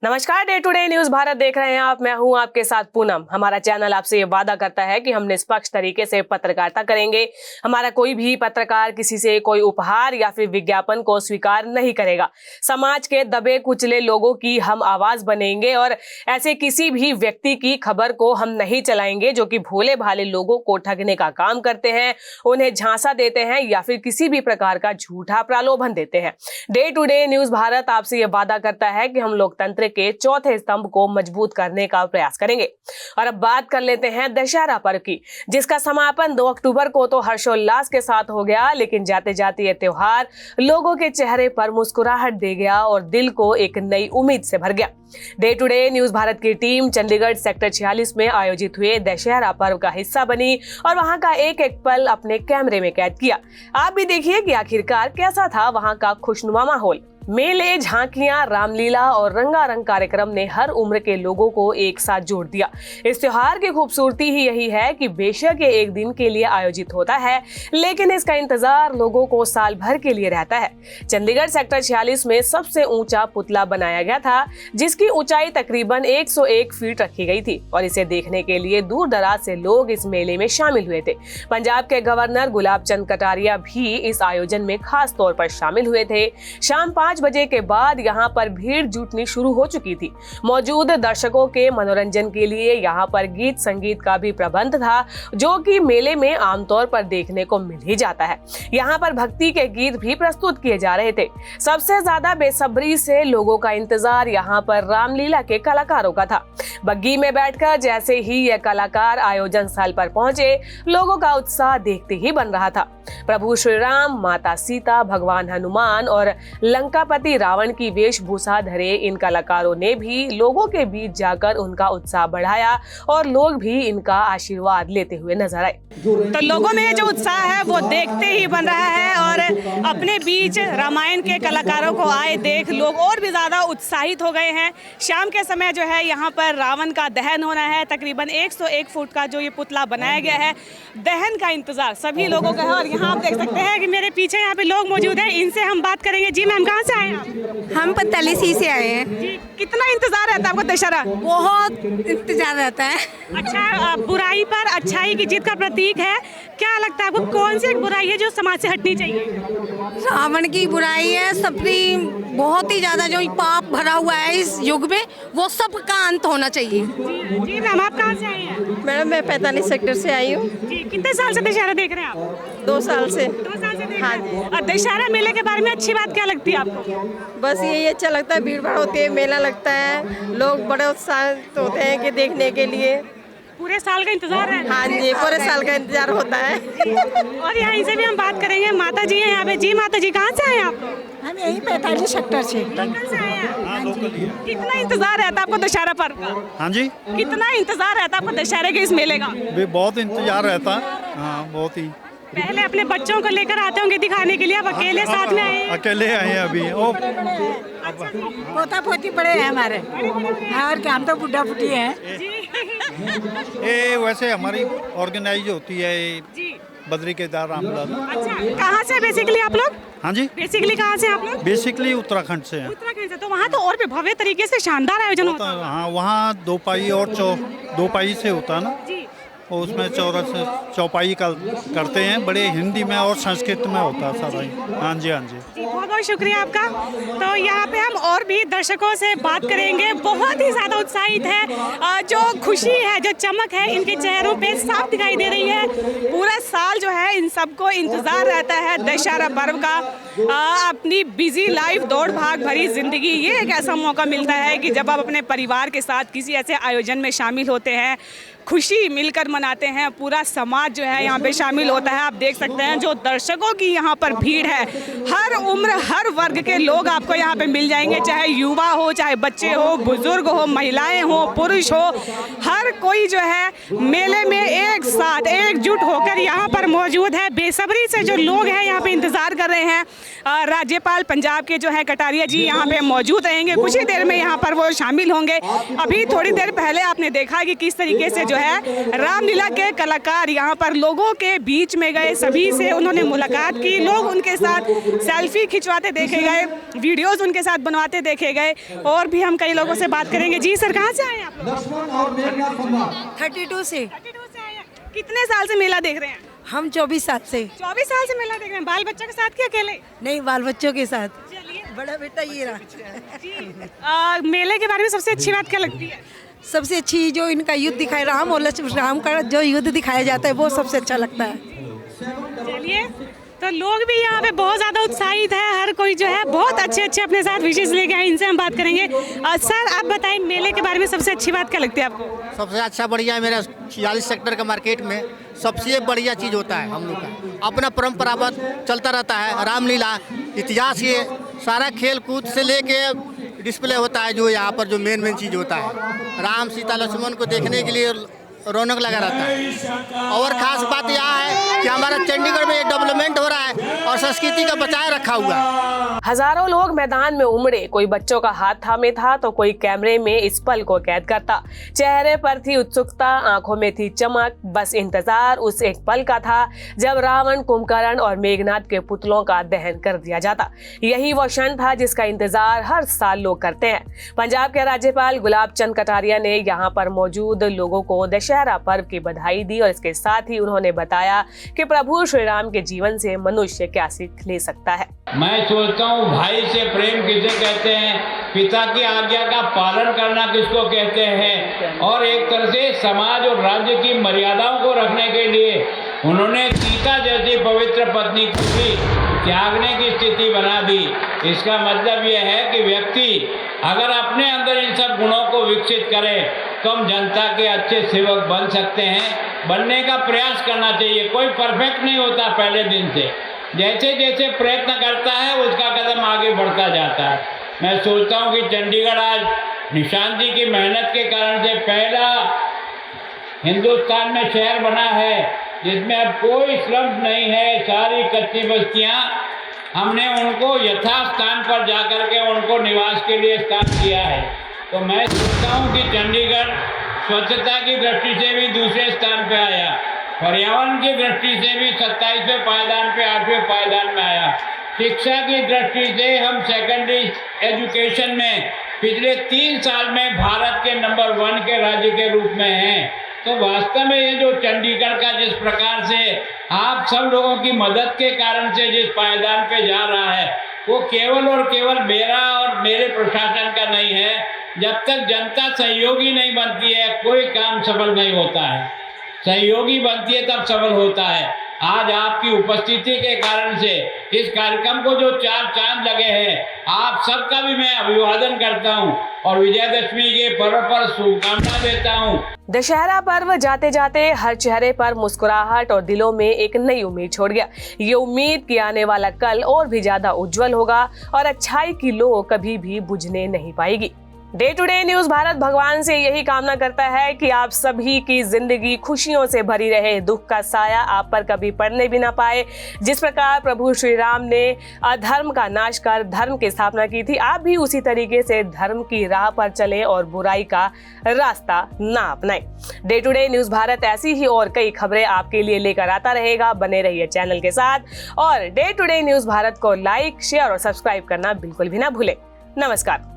नमस्कार, day to day news Bharat देख रहे हैं आप। मैं हूं आपके साथ पूनम। हमारा चैनल आपसे ये वादा करता है कि हम निष्पक्ष तरीके से पत्रकारिता करेंगे। हमारा कोई भी पत्रकार किसी से कोई उपहार या फिर विज्ञापन को स्वीकार नहीं करेगा। समाज के दबे कुचले लोगों की हम आवाज बनेंगे और ऐसे किसी भी व्यक्ति की खबर को हम नहीं चलाएंगे जो कि भोले भाले लोगों को ठगने का काम करते हैं, उन्हें झांसा देते हैं या फिर किसी भी प्रकार का झूठा प्रलोभन देते हैं। Day to day news Bharat आपसे ये वादा करता है कि हम लोकतंत्र के चौथे स्तंभ को मजबूत करने का प्रयास करेंगे। और अब बात कर लेते हैं दशहरा पर्व की, जिसका समापन 2 अक्टूबर को तो हर्षोल्लास के साथ हो गया, लेकिन जाते जाते ये त्योहार लोगों के चेहरे पर मुस्कुराहट दे गया और दिल को एक नई उम्मीद से भर गया। Day to day news Bharat की टीम चंडीगढ़ सेक्टर 46 में आयोजित हुए दशहरा पर्व का हिस्सा बनी और वहां का एक एक पल अपने कैमरे में कैद किया। आप भी देखिए कि आखिरकार कैसा था वहां का खुशनुमा माहौल। मेले, झांकियां, रामलीला और रंगारंग कार्यक्रम ने हर उम्र के लोगों को एक साथ जोड़ दिया। इस त्योहार की खूबसूरती ही यही है कि बेशक ये एक दिन के लिए आयोजित होता है, लेकिन इसका इंतजार लोगों को साल भर के लिए रहता है। चंडीगढ़ सेक्टर 46 में सबसे ऊंचा पुतला बनाया गया था, जिसकी ऊंचाई तकरीबन 101 फीट रखी गई थी और इसे देखने के लिए दूर दराज से लोग इस मेले में शामिल हुए थे। पंजाब के गवर्नर गुलाब चंद कटारिया भी इस आयोजन में खास तौर पर शामिल हुए थे। शाम 5 बजे के बाद यहाँ पर भीड़ जुटनी शुरू हो चुकी थी। मौजूद दर्शकों के मनोरंजन के लिए यहाँ पर गीत संगीत का भी प्रबंध था, जो कि मेले में आमतौर पर देखने को मिल ही जाता है। यहाँ पर भक्ति के गीत भी प्रस्तुत किए जा रहे थे। सबसे ज्यादा बेसब्री से लोगों का इंतजार यहाँ पर रामलीला के कलाकारों का था। बग्गी में बैठकर जैसे ही ये कलाकार आयोजन स्थल पर पहुंचे, लोगों का उत्साह देखते ही बन रहा था। प्रभु श्री राम, माता सीता, भगवान हनुमान और लंकापति रावण की वेशभूषा धरे इन कलाकारों ने भी लोगों के बीच जाकर उनका उत्साह बढ़ाया और लोग भी इनका आशीर्वाद लेते हुए नजर आए। तो लोगों में जो उत्साह है वो देखते ही बन रहा है और अपने बीच रामायण के कलाकारों को आए देख लोग और भी ज़्यादा उत्साहित हो गए हैं। शाम के समय जो है यहाँ पर रावण का दहन होना है। तकरीबन 101 फुट का जो ये पुतला बनाया गया है, दहन का इंतजार सभी लोगों का है। और यहाँ आप देख सकते हैं कि मेरे पीछे यहाँ पे लोग मौजूद हैं, इनसे हम बात करेंगे। जी मैम, कहाँ से आए हैं? हम 45 से आए हैं। जी, कितना इंतजार रहता है आपको दशहरा? बहुत इंतजार रहता है। अच्छा, बुराई पर अच्छाई की जीत का प्रतीक है। क्या लगता है आपको, कौन सी एक बुराई है जो समाज से हटनी चाहिए? रावण की बुराई है, सबकी बहुत ही ज्यादा जो पाप भरा हुआ है इस युग में, वो सब का अंत होना चाहिए। जी मैम, आप कहाँ से आई हैं? मैडम मैं 45 सेक्टर से आई हूँ। जी, कितने साल से दशहरा देख रहे हैं आप? 2 साल से। 2 साल से देख हाँ रहे हैं। और दशहरा मेले के बारे में अच्छी बात क्या लगती है आपको? बस यही अच्छा लगता है, भीड़ भाड़ होती है, मेला लगता है, लोग बड़े उत्साहित होते हैं कि देखने के लिए। पूरे साल का इंतजार है? हाँ जी, पूरे साल का इंतजार होता है। और यहाँ से भी हम बात करेंगे। माता जी हैं यहाँ पे। जी माता जी, कहाँ से आए आप? हम यही 45 सेक्टर से। लोकल से आए हैं? कितना इंतजार रहता है आपको दशहरा पर्व का? हाँ जी, कितना इंतजार रहता है आपको दशहरे के इस मेले का? भी बहुत इंतजार रहता है। हाँ, बहुत ही। पहले अपने बच्चों को लेकर आते होंगे दिखाने के लिए, अब अकेले साथ में आए? अकेले आए हैं अभी। ओ, पोता पोती बड़े हैं हमारे। हाँ, और क्या, हम तो बुढ़ा बुढ़ी हैं। ये वैसे हमारी ऑर्गेनाइज होती है जी। बद्री केदार रामलीला। अच्छा, कहाँ से बेसिकली आप लोग? हाँ जी, बेसिकली कहाँ से आप लोग? बेसिकली उत्तराखंड से हैं। उत्तराखंड से। तो वहाँ तो और भी भव्य तरीके से शानदार आयोजन होता है। हाँ, वहाँ 2 पाई और 2 पाई से होता है ना, जी। और उसमें चौपाई करते हैं। बड़े हिंदी में और संस्कृत में होता है सारा ही। हाँ जी, हाँ जी। बहुत बहुत शुक्रिया आपका। तो यहाँ पे हम और भी दर्शकों से बात करेंगे। बहुत ही ज़्यादा उत्साहित है, जो खुशी है, जो चमक है इनके चेहरों पे साफ दिखाई दे रही है। पूरा साल जो है इन सबको इंतज़ार रहता है दशहरा पर्व का। अपनी बिजी लाइफ, दौड़ भाग भरी जिंदगी, ये एक ऐसा मौका मिलता है कि जब आप अपने परिवार के साथ किसी ऐसे आयोजन में शामिल होते हैं, खुशी मिलकर मनाते हैं। पूरा समाज जो है यहाँ पे शामिल होता है। आप देख सकते हैं जो दर्शकों की यहाँ पर भीड़ है, हर उम्र हर वर्ग के लोग आपको यहाँ पे मिल जाएंगे, चाहे युवा हो, चाहे बच्चे हो, बुजुर्ग हो, महिलाएं हो, पुरुष हो, हर कोई जो है मेले में एक साथ एकजुट होकर यहाँ पर मौजूद है। बेसब्री से जो लोग हैं यहाँ पे इंतजार कर रहे हैं। राज्यपाल पंजाब के जो है कटारिया जी यहाँ पे मौजूद रहेंगे, कुछ ही देर में यहाँ पर वो शामिल होंगे। अभी थोड़ी देर पहले आपने देखा कि किस तरीके से जो है रामलीला के कलाकार यहाँ पर लोगों के बीच में गए, सभी से उन्होंने मुलाकात की, लोग उनके साथ सेल्फी खिंचवाते देखे गए, वीडियोस उनके साथ बनवाते देखे गए। और भी हम कई लोगों से बात करेंगे। जी सर, कहाँ से आए आप लोग? 32 से। 32 से आए हैं। कितने साल से मेला देख रहे हैं? हम 24 साल से। 24 साल से मेला देख रहे हैं। बाल बच्चों के साथ क्या अकेले? नहीं, बाल बच्चों के साथ। चलिए, बड़ा बेटा ये रहा। मेले के बारे में सबसे अच्छी बात क्या लगती है? सबसे अच्छी जो इनका युद्ध दिखाया, राम और राम का जो युद्ध दिखाया जाता है वो सबसे अच्छा लगता है। चलिए, तो लोग भी यहाँ पे बहुत ज़्यादा उत्साहित है, हर कोई जो है बहुत अच्छे अच्छे अपने साथ विशेष लेके आए, इनसे हम बात करेंगे। सर, आप बताएं मेले के बारे में सबसे अच्छी बात क्या लगती है आपको? सबसे अच्छा बढ़िया है मेरा 46 सेक्टर का मार्केट में सबसे बढ़िया चीज़ होता है हम लोग का अपना परंपरागत चलता रहता है। रामलीला इतिहास ये सारा खेल कूद से लेके डिस्प्ले होता है। जो यहाँ पर जो मेन चीज़ होता है, राम सीता लक्ष्मण को देखने के लिए रौनक लगा रहता है। और ख़ास बात यह है कि हमारा चंडीगढ़ में डेवलपमेंट हो रहा है और संस्कृति का बचाए रखा हुआ है। हजारों लोग मैदान में उमड़े, कोई बच्चों का हाथ थामे था तो कोई कैमरे में इस पल को कैद करता। चेहरे पर थी उत्सुकता, आंखों में थी चमक, बस इंतजार उस एक पल का था जब रावण, कुंभकर्ण और मेघनाद के पुतलों का दहन कर दिया जाता। यही वो क्षण था जिसका इंतजार हर साल लोग करते हैं। पंजाब के राज्यपाल गुलाब चंद कटारिया ने यहाँ पर मौजूद लोगों को दशहरा पर्व की बधाई दी और इसके साथ ही उन्होंने बताया कि प्रभु श्री राम के जीवन से मनुष्य क्या सीख ले सकता है। मैं सोचता हूँ भाई से प्रेम किसे कहते हैं, पिता की आज्ञा का पालन करना किसको कहते हैं, और एक तरह से समाज और राज्य की मर्यादाओं को रखने के लिए उन्होंने सीता जैसी पवित्र पत्नी को भी त्यागने की स्थिति बना दी। इसका मतलब यह है कि व्यक्ति अगर अपने अंदर इन सब गुणों को विकसित करे तो हम जनता के अच्छे सेवक बन सकते हैं। बनने का प्रयास करना चाहिए। कोई परफेक्ट नहीं होता पहले दिन से, जैसे जैसे प्रयत्न करता है उसका कदम आगे बढ़ता जाता है। मैं सोचता हूँ कि चंडीगढ़ आज निशांत जी की मेहनत के कारण से पहला हिंदुस्तान में शहर बना है जिसमें अब कोई श्रम नहीं है। सारी कच्ची बस्तियाँ हमने उनको यथास्थान पर जाकर के उनको निवास के लिए स्थान दिया है। तो मैं सोचता हूँ कि चंडीगढ़ स्वच्छता की दृष्टि से भी दूसरे स्थान पे आया, पर्यावरण की दृष्टि से भी 27वें पायदान पे 8वें पायदान में आया, शिक्षा की दृष्टि से हम सेकेंडरी एजुकेशन में पिछले 3 साल में भारत के नंबर 1 के राज्य के रूप में हैं। तो वास्तव में ये जो चंडीगढ़ का जिस प्रकार से आप सब लोगों की मदद के कारण से जिस पायदान पे जा रहा है वो केवल और केवल मेरा और मेरे प्रशासन का नहीं है। जब तक जनता सहयोगी नहीं बनती है कोई काम सफल नहीं होता है। सहयोगी बनती है तब सफल होता है। आज आपकी उपस्थिति के कारण से इस कार्यक्रम को जो 4 चांद लगे हैं, आप सबका भी मैं अभिवादन करता हूं और विजयदशमी के पर्व पर शुभकामना देता हूं। दशहरा पर्व जाते जाते हर चेहरे पर मुस्कुराहट और दिलों में एक नई उम्मीद छोड़ गया। ये उम्मीद कि आने वाला कल और भी ज्यादा उज्जवल होगा और अच्छाई की लो कभी भी बुझने नहीं पाएगी। Day to day news Bharat भगवान से यही कामना करता है कि आप सभी की जिंदगी खुशियों से भरी रहे, दुख का साया आप पर कभी पड़ने भी ना पाए। जिस प्रकार प्रभु श्री राम ने अधर्म का नाश कर धर्म की स्थापना की थी, आप भी उसी तरीके से धर्म की राह पर चलें और बुराई का रास्ता ना अपनाएं। Day to day news Bharat ऐसी ही और कई खबरें आपके लिए लेकर आता रहेगा। बने रहिए चैनल के साथ और day to day news Bharat को लाइक, शेयर और सब्सक्राइब करना बिल्कुल भी ना भूलें। नमस्कार।